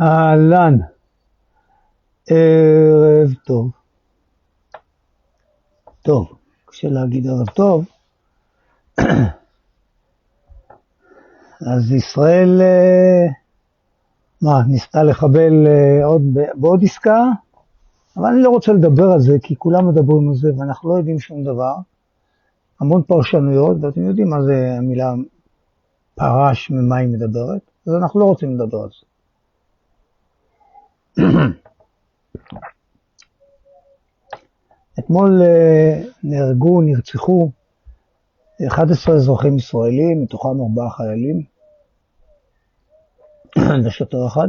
אהלן, ערב טוב. טוב, קשה להגיד ערב טוב. אז ישראל, ניסתה לחבל בעוד עסקה, אבל אני לא רוצה לדבר על זה, כי כולם מדברים על זה, ואנחנו לא יודעים שום דבר. המון פרשנויות, ואתם יודעים מה זה המילה פרש, ממה היא מדברת, אז אנחנו לא רוצים לדבר על זה. אתמול נרצחו 11 אזרחים ישראלים, מתוכם 4 חיילים, ושוטר אחד.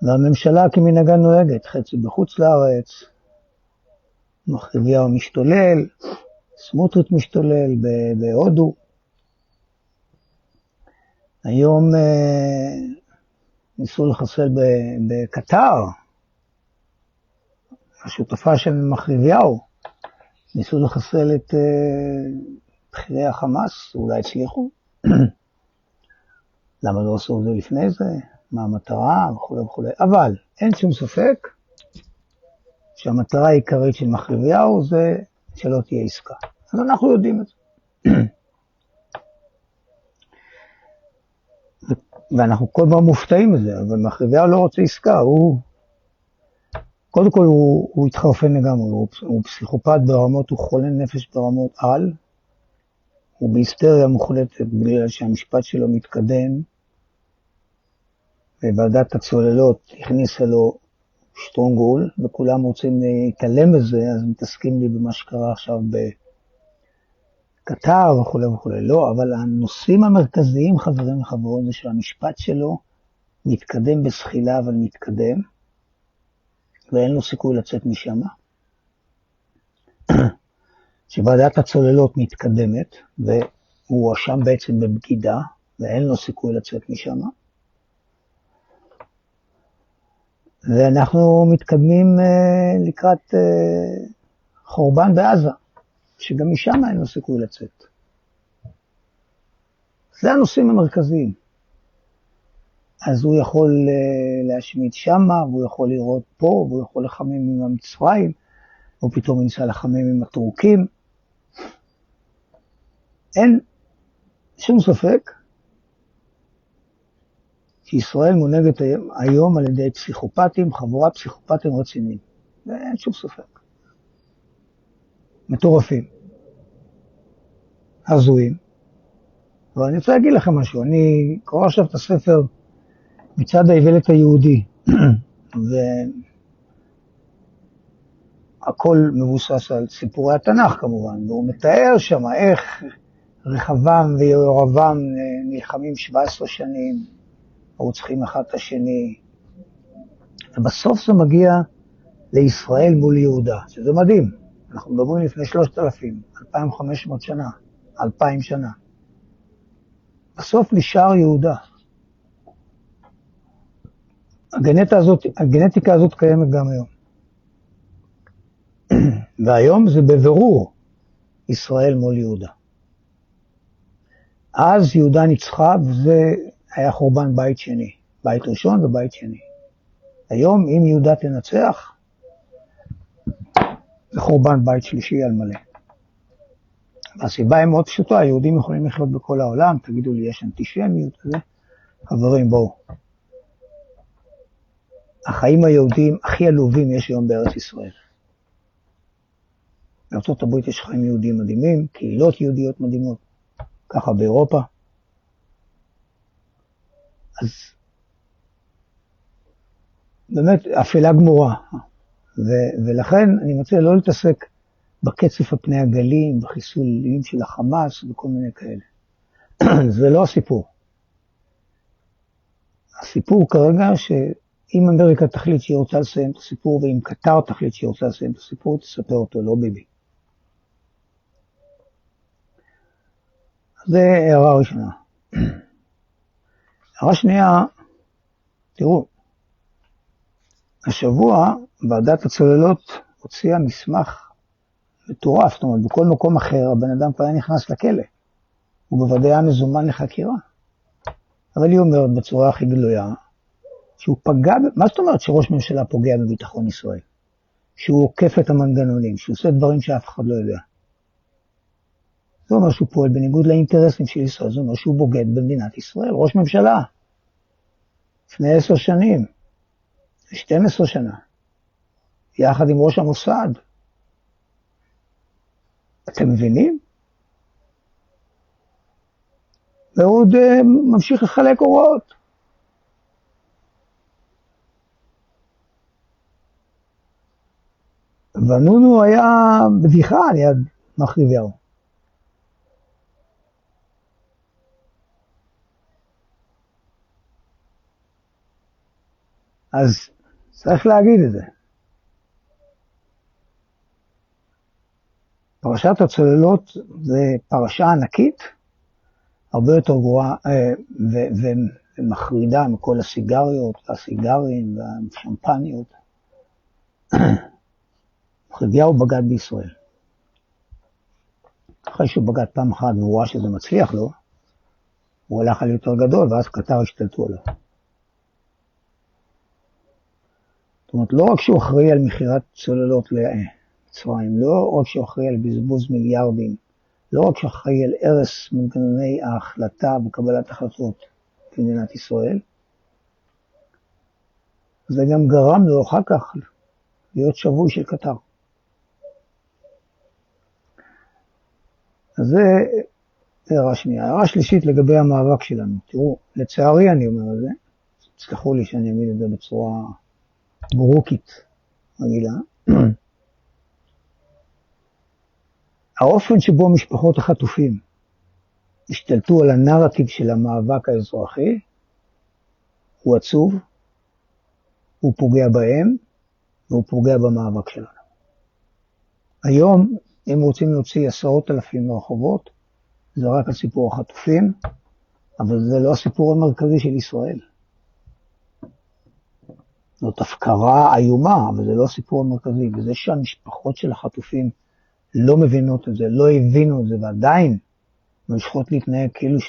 והממשלה כמנהגה נוהגת, חצי בחוץ לארץ, מחריביהו משתולל, סמוטריץ' משתולל בהודו. היום ניסו לחסל בקטר, השותפה של מחריביהו, ניסו לחסל את בכירי החמאס, אולי הצליחו. למה לא עשו את זה לפני זה? מה המטרה? וכו' וכו'. אבל אין שום ספק שהמטרה העיקרית של מחריביהו זה שלא תהיה עסקה. אז אנחנו יודעים את זה. ואנחנו כל פעם מופתעים מזה, אבל מחריביהו לא רוצה עסקה. קודם כל הוא התחרפן לגמרי, הוא פסיכופת ברמות, הוא חולה נפש ברמות על, הוא בהיסטריה מוחלטת בגלל שהמשפט שלו מתקדם, וועדת הצוללות הכניסה לו שטרונגול, וכולם רוצים להתעלם בזה, אז מתעסקים לי במה שקרה עכשיו בקטר וכו' וכו'. לא, אבל הנושאים המרכזיים, חברים וחברות, זה שהמשפט שלו מתקדם בסחילה, אבל מתקדם, ואין לו סיכוי לצאת משם. שוועדת הצוללות מתקדמת, והוא הואשם בעצם בבגידה, ואין לו סיכוי לצאת משם. ואנחנו מתקדמים לקראת חורבן בעזה, שגם משם אין לו סיכוי לצאת. זה הנושאים המרכזיים. אז הוא יכול להשמיד שמה, והוא יכול לראות פה, והוא יכול לחמם עם המצרים, הוא פתאום ניסה לחמם עם הטורקים. אין שום ספק שישראל מונהגת היום על ידי פסיכופטים, חבורת פסיכופטים רציניים. ואין שום ספק. מטורפים. הזויים. אבל אני רוצה להגיד לכם משהו. אני קורא עכשיו את הספר מצד האיוולת היהודי. והכל מבוסס על סיפורי התנ"ך כמובן. והוא מתאר שם איך רחבעם וירבעם נלחמים 17 שנים. רוצחים אחד את השני, ובסוף זה מגיע לישראל מול יהודה, שזה מדהים. אנחנו מדברים לפני 3,000, 2,500 שנה, 2,000 שנה. בסוף נשאר יהודה. הגנטיקה הזאת קיימת גם היום. והיום זה בבירור ישראל מול יהודה. אז יהודה ניצחה, וזה היה חורבן בית שני, בית ראשון ובית שני. היום אם יהודה תנצח, זה חורבן בית שלישי על מלא. והסיבה היא מאוד פשוטה, היהודים יכולים לחיות בכל העולם, תגידו לי יש אנטישמיות וזה. חברים בואו. החיים היהודיים הכי עלובים יש היום בארץ ישראל. בארצות הברית יש חיים יהודיים מדהימים, קהילות יהודיות מדהימות, ככה באירופה. אז באמת אפלה גמורה, ולכן אני מציע לא להתעסק בקצף הפני הגלים, בחיסולים של החמאס וכל מיני כאלה. זה לא הסיפור. הסיפור כרגע שאם אמריקה תחליט שהיא רוצה לסיים את הסיפור, ואם קטר תחליט שהיא רוצה לסיים את הסיפור, תספר אותו, לא ביבי. זה הערה ראשונה. הערה שנייה, תראו, השבוע ועדת הצוללות הוציאה מסמך מטורף, זאת אומרת, בכל מקום אחר הבן אדם כבר נכנס לכלא, הוא בוודאי מזומן לחקירה. אבל היא אומרת בצורה הכי גלויה, שהוא פגע, מה זאת אומרת שראש ממשלה פוגע בביטחון ישראל? שהוא עוקף את המנגנונים, שהוא עושה דברים שאף אחד לא יודע. זה אומר שהוא פועל בניגוד לאינטרסים של ישראל, זה אומר שהוא בוגד במדינת ישראל, ראש ממשלה. לפני 10 שנים, 12 שנה, יחד עם ראש המוסד. אתם מבינים? והוא עוד ממשיך לחלק הוראות. ונונו היה בדיחה ליד מחריביהו. אז צריך להגיד את זה. פרשת הצוללות זה פרשה ענקית, הרבה יותר גרועה ומחרידה מכל הסיגריות והסיגרים והשמפניות. מחריביהו בגד בישראל. אחרי שהוא בגד פעם אחת והוא ראה שזה מצליח לו, הוא הלך על יותר גדול ואז קטר השתלטו עליו. זאת אומרת, לא רק שהוא אחראי על מכירת צוללות למצרים, לא רק שהוא אחראי על בזבוז מיליארדים, לא רק שהוא אחראי על הרס מנגנוני ההחלטה וקבלת החלטות במדינת ישראל, זה גם גרם לו אחר כך להיות שבוי של קטר. אז זה הערה שנייה. הערה שלישית לגבי המאבק שלנו. תראו, לצערי אני אומר את זה, תסלחו לי שאני אעמיד את זה בצורה ברוקית רגילה. האופן שבו משפחות החטופים השתלטו על הנרטיב של המאבק האזרחי הוא עצוב, הוא פוגע בהם והוא פוגע במאבק שלנו. היום הם רוצים להוציא 10,000 לרחובות, זה רק הסיפור החטופים, אבל זה לא הסיפור המרכזי של ישראל. זאת הפקרה איומה, אבל זה לא הסיפור המרכזי, וזה שהמשפחות של החטופים לא מבינות את זה, לא הבינו את זה, ועדיין ממשיכות להתנהג כאילו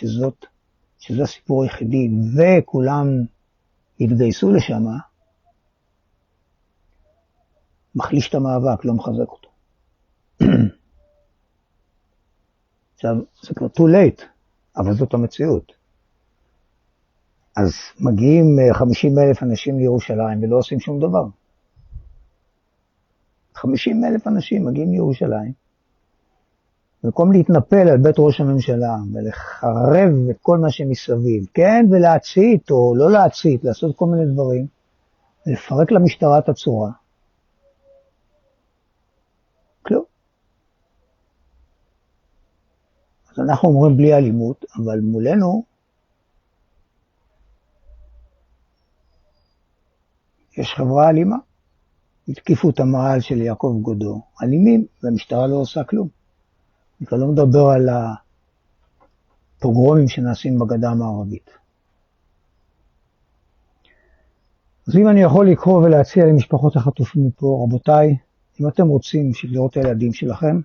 שזה הסיפור היחידי, וכולם התגייסו לשם, מחליש את המאבק, לא מחזק אותו. עכשיו, זה כבר too late, אבל זאת המציאות. אז מגיעים 50,000 אנשים לירושלים ולא עושים שום דבר. 50,000 אנשים מגיעים לירושלים, במקום להתנפל על בית ראש הממשלה ולחרב את כל מה שמסביב, כן, ולהצית או לא להצית, לעשות כל מיני דברים, ולפרק למשטרה את הצורה. כלום. אז אנחנו אומרים בלי אלימות, אבל מולנו יש חברה אלימה. התקיפו את המעל של יעקב גודו, אלימים, והמשטרה לא עושה כלום. אני כבר לא מדבר על הפוגרומים שנעשים בגדה המערבית. אז אם אני יכול לקרוא ולהציע למשפחות החטופים מפה, רבותיי, אם אתם רוצים לראות את הילדים שלכם,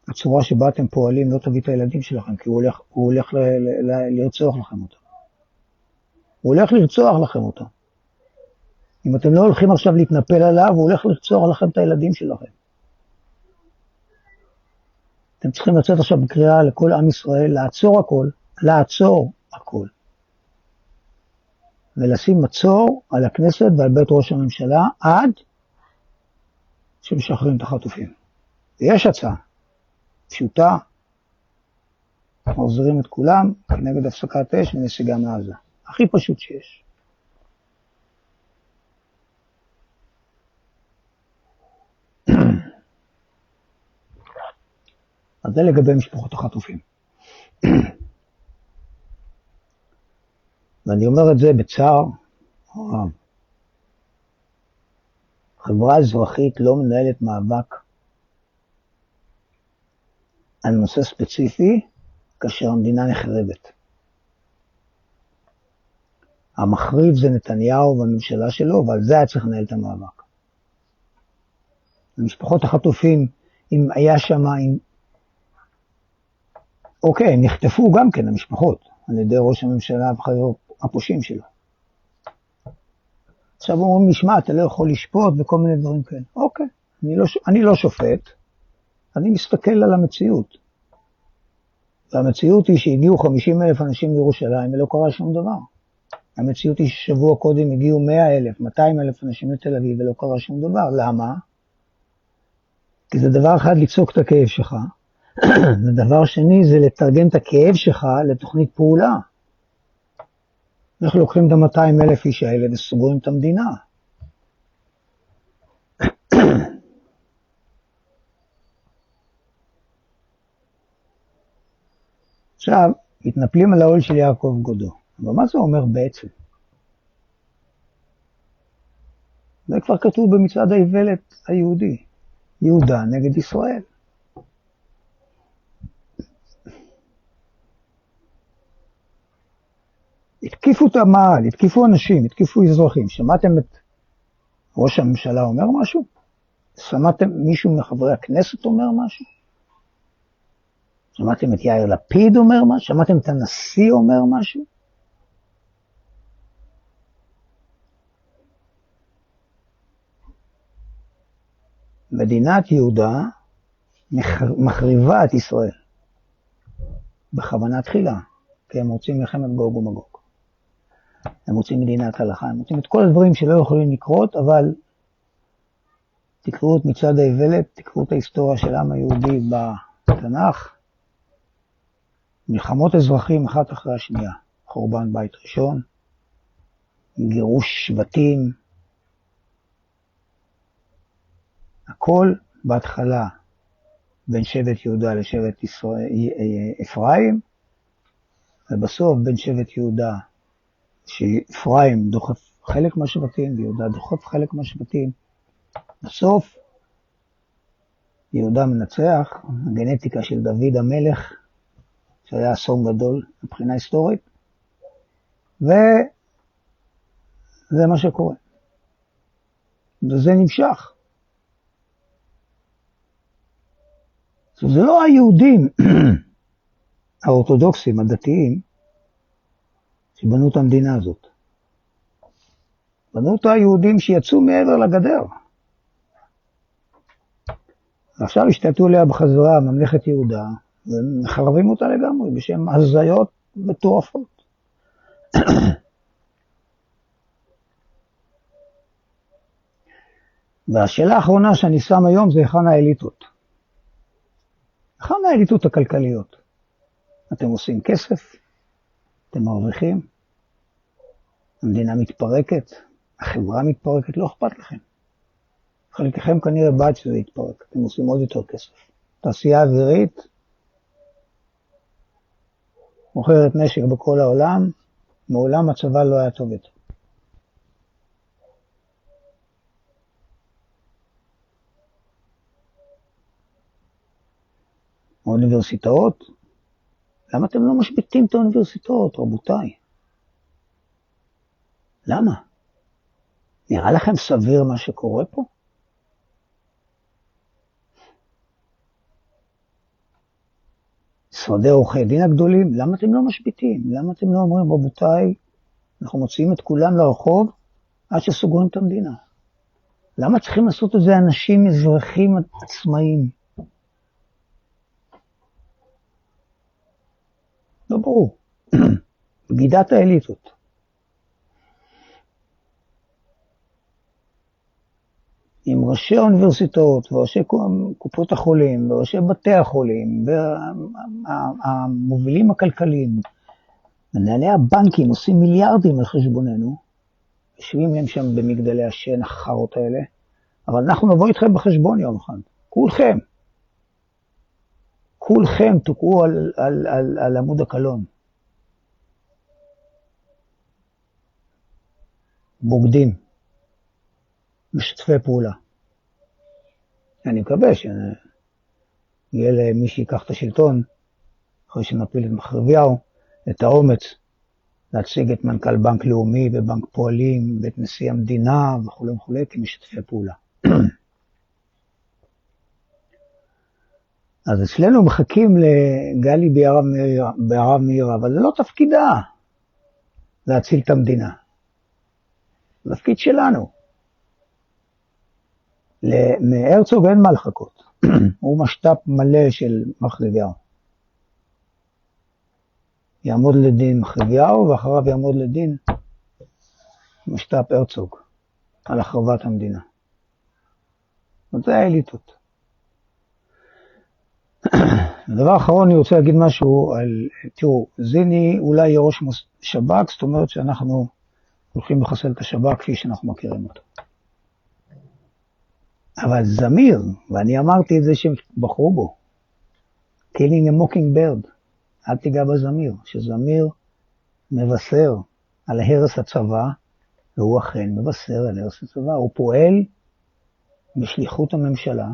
הצורה שבה אתם פועלים לא תביא את הילדים שלכם, כי הוא הולך לרצוח לכם אותם. הוא הולך לרצוח לכם אותם. אם אתם לא הולכים עכשיו להתנפל עליו, הוא הולך לרצוח לכם את הילדים שלכם. אתם צריכים לצאת עכשיו בקריאה לכל עם ישראל, לעצור הכל. ולשים מצור על הכנסת ועל בית ראש הממשלה עד שמשחררים את החטופים. ויש הצעה פשוטה, מחזירים את כולם כנגד הפסקת אש ונסיגה מעזה. הכי פשוט שיש. אז זה לגבי משפחות החטופים. ואני אומר את זה בצער רב. חברה אזרחית לא מנהלת מאבק על נושא ספציפי כאשר המדינה נחרבת. המחריב זה נתניהו והממשלה שלו, ועל זה היה צריך לנהל את המאבק. המשפחות החטופים, אם היה שם, אוקיי, נחטפו גם כן המשפחות, על ידי ראש הממשלה והפושעים שלו. עכשיו אומרים משמע, אתה לא יכול לשפוט וכל מיני דברים כאלה. אוקיי, אני לא שופט, אני מסתכל על המציאות. והמציאות היא שהגיעו 50,000 אנשים לירושלים ולא קרה שום דבר. המציאות היא ששבוע קודם הגיעו 100,000, 200,000 אנשים לתל אביב ולא קרה שום דבר. למה? כי זה דבר אחד לצעוק את הכאב שלך, ודבר שני זה לתרגם את הכאב שלך לתוכנית פעולה. אנחנו לוקחים את ה-200,000 איש האלה וסוגרים את המדינה. עכשיו, מתנפלים על העול של יעקב גודו. אבל מה זה אומר בעצם? זה כבר כתוב במצעד האיוולת היהודי. יהודה נגד ישראל. התקיפו את המעל, התקיפו אנשים, התקיפו אזרחים. שמעתם את ראש הממשלה אומר משהו? שמעתם מישהו מחברי הכנסת אומר משהו? שמעתם את יאיר לפיד אומר משהו? שמעתם את הנשיא אומר משהו? מדינת יהודה מחריבה את ישראל. בכוונה תחילה, כי הם רוצים מלחמת גוג ומגוג. הם רוצים מדינת הלכה, הם רוצים את כל הדברים שלא יכולים לקרות, אבל תקראו את מצעד האיוולת, תקראו את ההיסטוריה של העם היהודי בתנ"ך, מלחמות אזרחים אחת אחרי השנייה, חורבן בית ראשון, גירוש שבטים, הכל בהתחלה בין שבט יהודה לשבט אפרים, ובסוף בין שבט יהודה, שאפרים דוחף חלק מהשבטים, ויהודה דוחף חלק מהשבטים. בסוף יהודה מנצח, הגנטיקה של דוד המלך, שהיה אסון גדול מבחינה היסטורית, וזה מה שקורה. וזה נמשך. זה לא היהודים האורתודוקסים, הדתיים, שבנו את המדינה הזאת. בנו את היהודים שיצאו מעבר לגדר. ועכשיו השתתו עליה בחזרה ממלכת יהודה, ומחרבים אותה לגמרי בשם הזיות מטורפות. והשאלה האחרונה שאני שם היום זה היכן האליטות. היכן האליטות הכלכליות? אתם עושים כסף? אתם מרוויחים? המדינה מתפרקת? החברה מתפרקת? לא אכפת לכם. חלקכם כנראה בעד שזה יתפרק. אתם עושים עוד יותר כסף. תעשייה אווירית, מוכרת נשק בכל העולם, מעולם הצבא לא היה טוב יותר. האוניברסיטאות, למה אתם לא משביתים את האוניברסיטאות, רבותיי? למה? נראה לכם סביר מה שקורה פה? משרדי עורכי דין הגדולים, למה אתם לא משביתים? למה אתם לא אומרים, רבותיי, אנחנו מוציאים את כולם לרחוב עד שסוגרים את המדינה? למה צריכים לעשות את זה אנשים אזרחים עצמאיים? לא ברור. בגידת האליטות. עם ראשי האוניברסיטאות וראשי קופות החולים וראשי בתי החולים והמובילים הכלכליים, מנהלי הבנקים עושים מיליארדים על חשבוננו, יושבים להם שם במגדלי השן החרות האלה, אבל אנחנו נבוא איתכם בחשבון יום אחד. כולכם תוקעו על עמוד הקלון. בוגדים. משתפי פעולה. אני מקווה שיהיה למי שיקח את השלטון, אחרי שנפיל את מחרביהו, את האומץ להציג את מנכ"ל בנק לאומי ובנק פועלים ואת נשיא המדינה וכו' וכו' כמשתפי פעולה. אז אצלנו מחכים לגלי בערב מאירה, אבל זה לא תפקידה להציל את המדינה. זה תפקיד שלנו. מהרצוג אין מה לחכות. הוא משת"פ מלא של מחלביהו. יעמוד לדין מחלביהו, ואחריו יעמוד לדין משת"פ הרצוג על החרבת המדינה. זה האליטות. הדבר האחרון, אני רוצה להגיד משהו על, תראו, זיני אולי יהיה ראש שב"כ, זאת אומרת שאנחנו הולכים לחסל את השב"כ כפי שאנחנו מכירים אותו. אבל זמיר, ואני אמרתי את זה שהם בחרו בו, killing a mockingbird, אל תיגע בזמיר, שזמיר מבשר על הרס הצבא, והוא אכן מבשר על הרס הצבא, הוא פועל בשליחות הממשלה,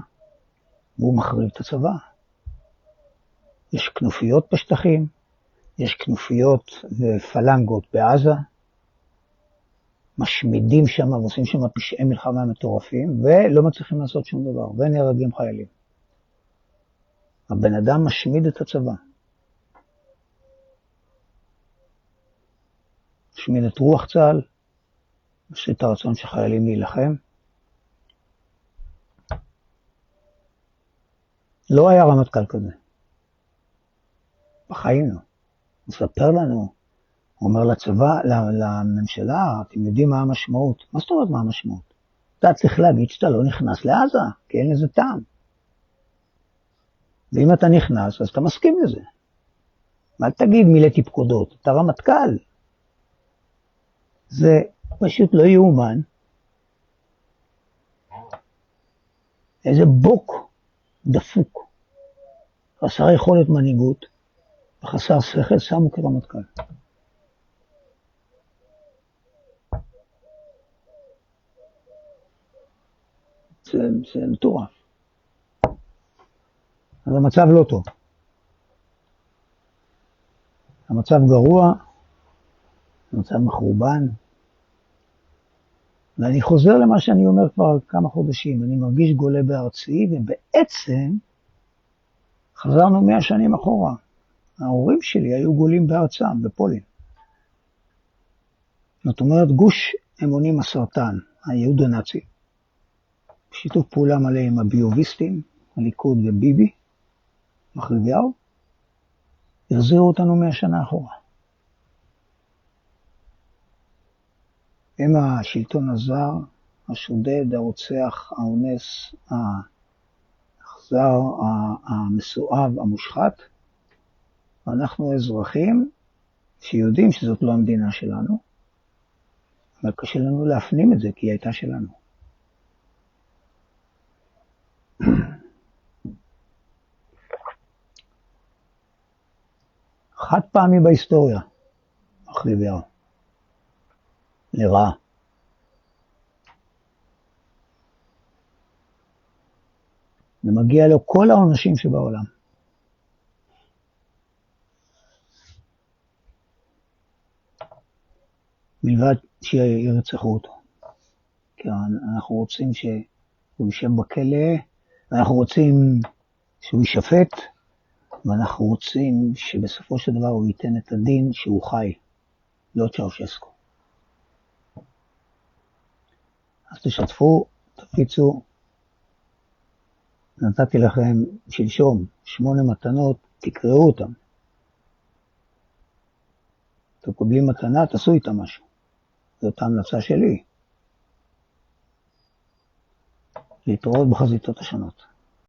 והוא מחריב את הצבא. יש כנופיות בשטחים, יש כנופיות ופלנגות בעזה, משמידים שם, עושים שם פשעי מלחמה מטורפים, ולא מצליחים לעשות שום דבר, ונהרגים חיילים. הבן אדם משמיד את הצבא. משמיד את רוח צה"ל, משמיד את הרצון של חיילים להילחם. לא היה רמטכ"ל כזה. בחיים לא. הוא מספר לנו, הוא אומר לצבא, לממשלה, אתם יודעים מה המשמעות? מה זאת אומרת מה המשמעות? אתה צריך להגיד שאתה לא נכנס לעזה, כי אין לזה טעם. ואם אתה נכנס, אז אתה מסכים לזה. אל תגיד מילאתי פקודות, אתה רמטכ"ל. זה פשוט לא יאומן. איזה בוק דפוק. חסר יכולת מנהיגות, וחסר שכל שמו כרמטכ"ל. זה מטורף. אז המצב לא טוב. המצב גרוע, המצב מחורבן. ואני חוזר למה שאני אומר כבר כמה חודשים. אני מרגיש גולה בארצי, ובעצם חזרנו 100 שנים אחורה. ההורים שלי היו גולים בארצם, בפולין. זאת אומרת, גוש אמונים הסרטן, הייעוד הנאצי. בשיתוף פעולה מלא עם הביוביסטים, הליכוד וביבי, מחלביהו, החזירו אותנו 100 שנה אחורה. הם השלטון הזר, השודד, הרוצח, האונס, האכזר, המסואב, המושחת. ואנחנו אזרחים שיודעים שזאת לא המדינה שלנו, אבל קשה לנו להפנים את זה כי היא הייתה שלנו. חד פעמי בהיסטוריה, מחלביהו, לרעה. ומגיע לו כל העונשים שבעולם. מלבד שירצחו אותו. כי אנחנו רוצים שהוא יישב בכלא, ואנחנו רוצים שהוא יישפט, ואנחנו רוצים שבסופו של דבר הוא ייתן את הדין שהוא חי, לא צ'אושסקו. אז תשתפו, תפיצו. נתתי לכם שלשום 8 מתנות, תקראו אותם. אתם קובלים מתנה, תעשו איתה משהו. זאת ההמלצה שלי. להתראות בחזיתות השונות.